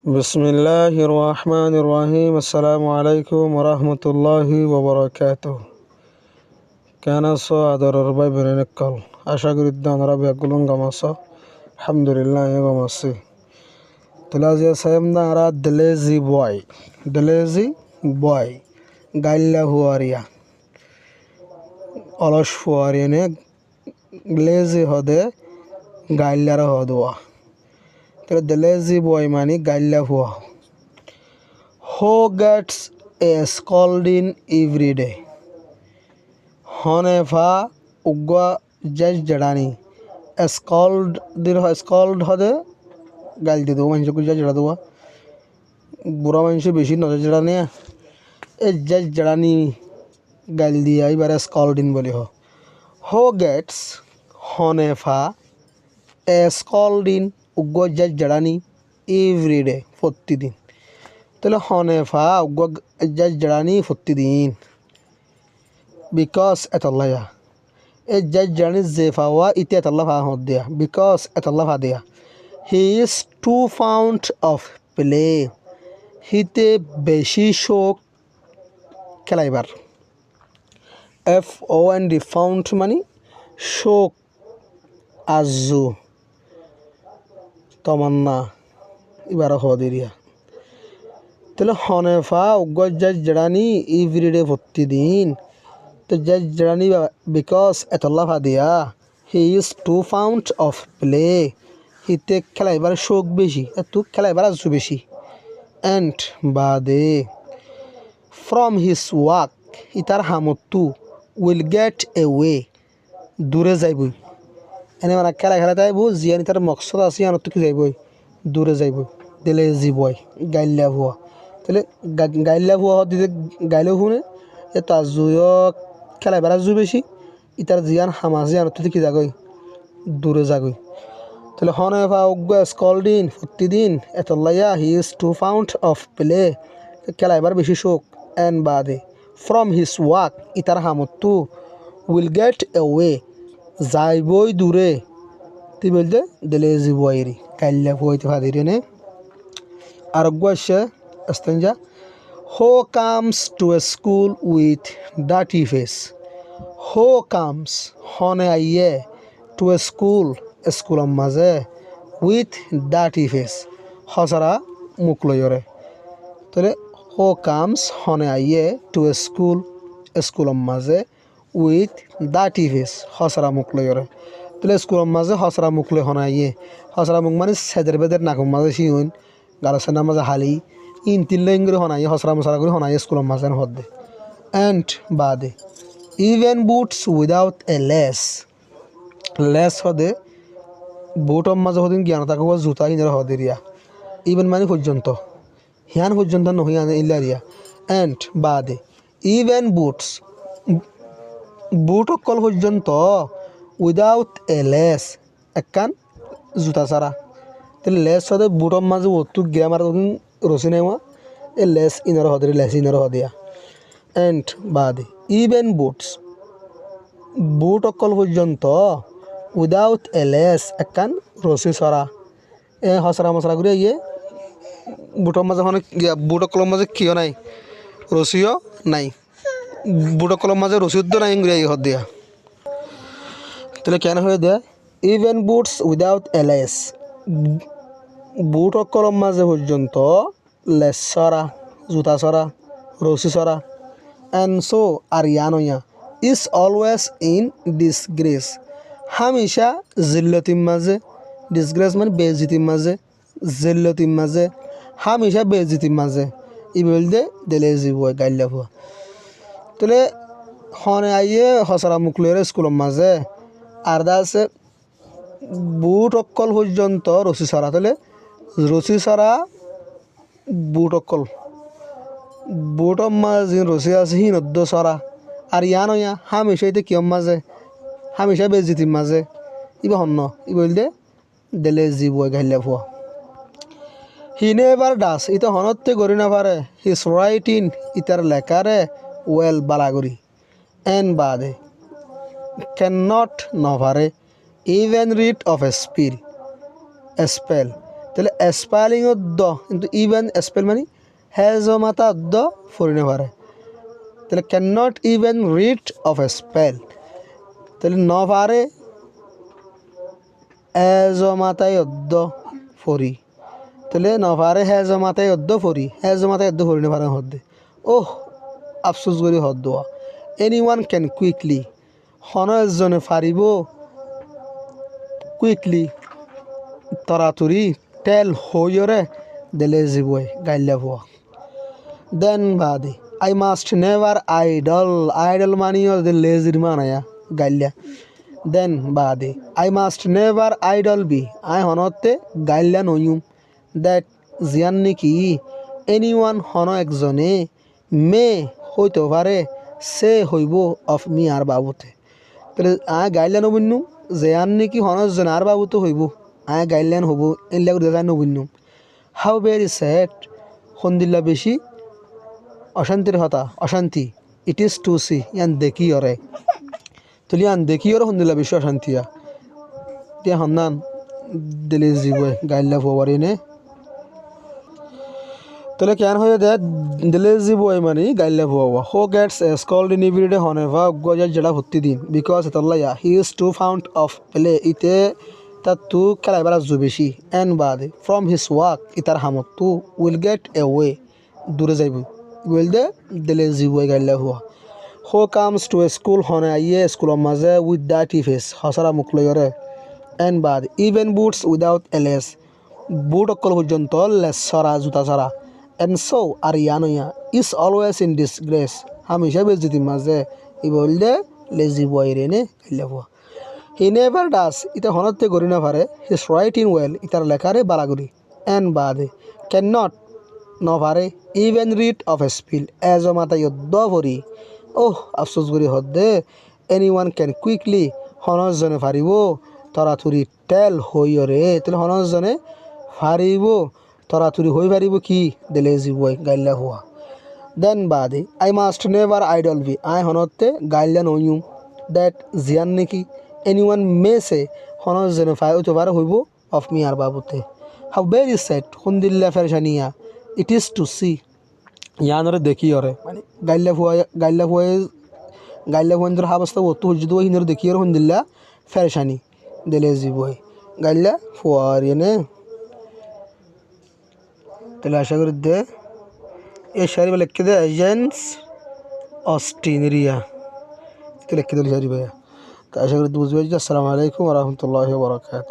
বিসমিল্লাহির রহমানির রহিম। আসসালামু আলাইকুম ওরহমতুল্লাহি ওবরাকাতুহ। কেন আছো আদরের ভাই বোনের কল? আশা করি আপনারা বেগুলুন গম আছো। আলহামদুলিল্লাহ আমি গম আছি। তাহলে আজ সাইম না আর দ্য লেজি বয় গাইল্লা হুয়ারিয়া অলস হুয়ারিয়া নে লেজি হদে গাইল্লার হদুয়া। তাহলে দ্য লেজি বয় মানে গাইল্লা হুয়া। Who gets a scolding every day? Honefa ugwa judge jadani. Scold hode গাল দি দেবো মানুষকে জজ জড়া দেবো বুড়া মানুষ বেশি নজর জড়া নিয়ে এই জজ জড়ানি গাল দিয়া এবারে স্কল্ডিন বলি হো গেটস হনেফা এ স্কল্ডিন উগ্র জজ জড়ানি এভরিডে প্রতিদিন। তাহলে হনেফা উগ্র জজ জড়ানি প্রতিদিন বিকজ এতল্লাহ এই জজ জড়ানি জেফাওয়া ইতি এতল্লা ভা হদ দিয়া বিকজ এতল্লা ভা দিয়া হি is too fond of play হিতে বেশি শোক খেলাইবার। FOUND ফাউন্ড মানে শোক আজু তমান্না এবার হদিরিয়া। তাহলে হনেফা উগ্র জজ জড়ানি এভরিডে প্রতিদিন। তো জজ জড়ানি বিকজ এতল্লা ভা দিয়া হি is too fond of play হিতে খেলাইবার শোক বেশি এত খেলাইবার আজু বেশি। অ্যান্ড বাদে ফ্রম হিস ওয়াক ইতার হামতু উইল গেট এ ওয়ে দূরে যাইবই। এনে মানে খেলা খেলা যাইব জিয়ানি তার মকসদ আছে আনত কি যাইবই দূরে যাইবই। দিলে জিবই গাইল্লা ভুয়া। তাহলে গাইল্লা ভুয়া দিতে গাইলেও শুনে এ তার জুয় খেলাইবার আজু বেশি ইতার জিয়ান হামাজি আনত কি যাগই দূরে যাগই। তাহলে হনেফা উগ্র স্কল্ডিন প্রতিদিন এতলাইয়া he is too fond of play খেলাইবার বেশি শোক। অ্যান্ড বাদে ফ্রম হিস ওয়াক ইতার হামতু উইল গেট এ ওয়ে যাইবই দূরে তুই বলতে দিলে জিবইরি কাইল্লা বইতে ফাদিরে নে আর আসছে আস্তেঞ্জা হো comes to A school with dirty face. হো কামস হনে আইয়ে টু এ স্কুলের মাঝে উইথ ডার্টি ফেস হসারা মুখ লইরে। তাহলে হো কামস হনে আইয়ে টু এ স্কুলের মাঝে উইথ ডার্টি ফেস হসারা মুখ লইরে। তাহলে স্কুলের মাঝে হসরা মুখ লই হনে আইয়ে হসরা মুখ মানে সেদের বেদের নাকুর মাঝে শিউন গারসেনার মাঝে হালি তিন লাইন করে হনাইয়ে হসরা মশরা করে হনাইয়ে স্কুলের মাঝে হদ্দে। অ্যান্ড বাদে even boots without a lace হদে বুটর মাঝে হদিন জ্ঞান থাকব জুতা হিনের হদিরিয়া ইভেন মানে পর্যন্ত হিয়ান পর্যন্ত নহিয়ান ইলারিয়া। অ্যান্ড বাদে ইভেন বুট অকল পর্যন্ত উইদাউট এ লেস একান জুতা ছাড়া। তাহলে লেস হদে বুটর মাঝে অতু গ্রামার রসি নেওয়া এ লেস ইনার হদিরি লেস ইনার হদিয়া। অ্যান্ড বাদে ইভেন বুট অকল পর্যন্ত উইদাউট এ লেস একান রসি ছড়া এ হসরা মশরা করে ইয়ে বুটর মাঝে মানে বুট অকলের মাঝে কিয় নাই রসিও নাই বুট অকলের মাঝে রসিদ নাই ইংরে হদ দিয়া। তাহলে কেন হয়ে দেয় even boots without a lace boot অকলের মাঝে পর্যন্ত লেস ছড়া জুতা ছড়া রসি ছড়া। অ্যান্ড সো আর ইয়ানয়া ইজ অলওয়েজ ইন ডিসগ্রেস হামেশা জিল্লতির মাঝে ডিসগ্রেস মানে বেজিতির মাঝে জিল্লতির মাঝে হামেশা বেজিতির মাঝে ই বলতে দিলে জীব গাইল্লা ভুয়া। তাহলে হনে আইয়ে হসরা মুখ লইরে স্কুলের মাঝে আর দা আছে বুট অকল পর্যন্ত রসি ছড়া। তাহলে রসি ছড়া বুট অকল বুটর মাঝে রসি আছে হিনদ্দ ছড়া আর ইয়ানয়া হামেশা এতে কিয়ম মাঝে হামেশা বেজিতির মাঝে ইবা হন্য ই বলতে দিলে জীব গাইল্লা ভুয়া। হি নেভার ডাস ইতা হনতে করি না পারে হিস রাইটিং ইতার লেখারে ওয়েল বালাগরি। এন বাদে ক্যান নট নভারে even read of a spell তাহলে স্পেলিং দ কিন্তু ইভেন স্পেল মানে হ্যাজ মাতা দ ফরিনে পারে তাহলে can not even read of a spell তাহলে ন পারে হ্যাজ মাতায় অদ্দ ফরি তাহলে ন পারে হ্যাজ মাতায় অদ্দ ফরি হ্যাজ মাতায় অদ্দ ফরিনে পারে হদ্দে ওহ আফসোস করি হদ্দ এনি ওয়ান ক্যান কুইকলি হন এজনে পারিব কুইকলি তরাতুরি টেল হইরে দেলে জিবই গাইলা ভুয়া দেন বাদে আই মাস্ট নেভার আইডল মানিও দে লেজির মানায়া গাইলা দেন বাদে I must never idle be I হনতে গাইলা নয়ুম দ্যাট জিয়ান নেকি এনি ওয়ান হন একজনে মে হইতে পারে সে হইব অফ মি আর বাবুতে তাহলে আয় গাইডলাইন হবিনু জিয়ান নেকি হনজন আর বাবুতে হইব আয় গাইডলাইন হব এলাকা দেখাই নবিনু হাউ ভেরি স্যাড সন্দিল্লা বেশি অশান্তির হতা অশান্তি ইট ইজ টু সি ইয়ান দেখি অরে তুলি ইয়ান দেখি ওর সন্দিল্লা বেশি অশান্তিয়া তিয়া সন্ধান দিলে জীবই গাইলা ফোয়ারি নে তাহলে কেন হয়ে দেয় দিলে জীবই মানে গাইলা ফোয়া হো গেটস স্কল্ড ইন এভরিডে হনেভা গজা জেলা ভর্তি দিন বিকজ এতল্লাইয়া he is too fond of play ইতে তা তু খেলাইবার জু বেশি এন বাদে ফ্রম হিস ওয়াক ইতার হামত তু উইল গেট এ ওয়ে দূরে যাইব উইল দে দিলে জীবই গাইলা হওয়া হো কামস টু এ স্কুল হনে আইয়ে স্কুলের মাঝে উইথ ডাটি ফেস হসরা মুখ লইরে এন বাদ even boots without a lace boot অকল পর্যন্ত লেস সরা জুতা সরা এন সো আর ইয়ানইয়া ইজ অলওয়েজ ইন ডিসগ্রেস হামেশা বেজিতি মাঝে ই বললে লেজি বয় রেনে গাইলা হওয়া হি নেভার ডাস ইতা হনতে করি না পারে হিস রাইটিং ওয়েল ইতার লেখারে বালাগুড়ি এন বাদে ক্যান নট ন পারে even read of a spell এজ ও মাতা ইয়দ্দ ভরি ওহ আফসোস করি হদ্দে এনি ওয়ান ক্যান কুইকলি হনজনে পারিব তরাতুরি টেল হইরে তাহলে হনজনে পারিব তরাতুরি হই পারিব কি দেলে জীবই গাইলা হওয়া দেন বাদে I must never idle be I হনতে গাইলা নইম দ্যাট জিয়ান নেকি এনি ওয়ান মে সে হনজনে ফাই তো পারে হইব অফ মি আর বাবুতে হাউ ভেরি স্যাড সন্দিল্লা ফেরশানিয়া ইট ইজ টু সি ইয়ানরে দেখি ওরে মানে গাইলা ফুয়াই হাবস্তা অত হজ্জিদ হিনরে দেখি ওর সন্দিল্লা ফেরশানি দিলে জীবই গাইলা ফুয়ার এনে তাহলে আশা করি দে এই শাড়ি লিখে দে এজেন্টস অস্টিন রিয়া লিখে দিল শাড়ি ভাইয়া তো আশা করি বুঝবে আসসালামু আলাইকুম রহমতুল্লাহ বরকাত